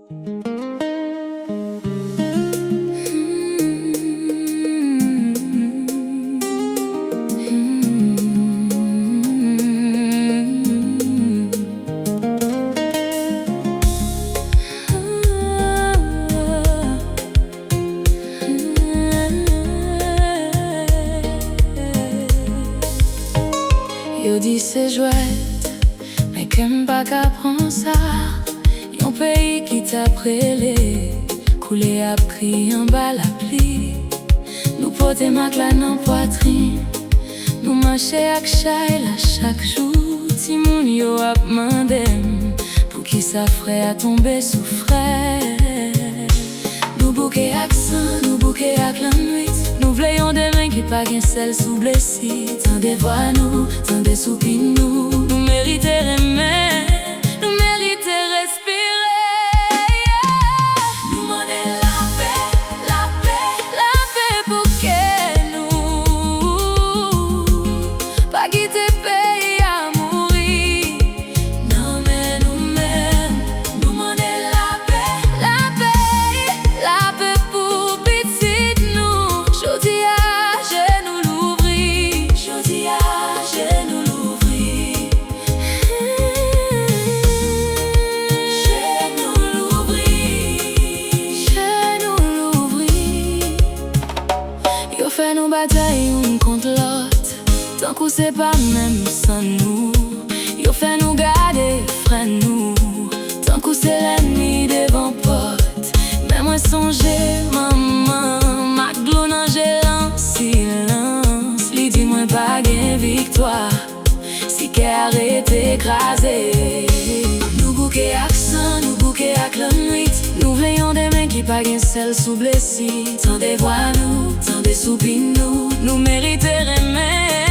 Yo di c'est jouette, mais qu'aime pas qu'apprend ça. Yon pays qui t'a prélé, coulé a pris en bas la pli. Nous pote mak la nan poitrine, nous marcher ak chay la chaque jour. Ti moun yo ap mandem, pour qui sa frais a tombé sous frais. Nous bouquet ak sang, nous bouquet ak la nuit. Nous vleyon des mains qui pa gen sel sous blessi. Tant des voix nous, tant des soupi nous. Nous mérite aimer, nous mérite respirer. Nous mande la paix, la paix, la paix pour que nous pas quitter pays à mourir. Non mais nous-mêmes, nous mande la paix pour petit nous. Jodi à genoux l'ouvrir, jodi à genoux l'ouvrir, genoux l'ouvrir, genoux l'ouvrir. Yo fait nos batailles une contre l'autre, tant qu'on c'est pas même sans nous. Yo fait nous garder frère nous, tant qu'on c'est l'ennemi devant porte. Mais moi songer maman, ma glou nan gelan silence. Li di moi pas gen victoire, si qu'est arrêté écrasé. Nous bouquet ak sang, nous bouquet ak la nuit. Nous veillons des mains qui pas gen sel sous blessi. Tant des voix nous, tant des soupi nous. Nous mérite aimer.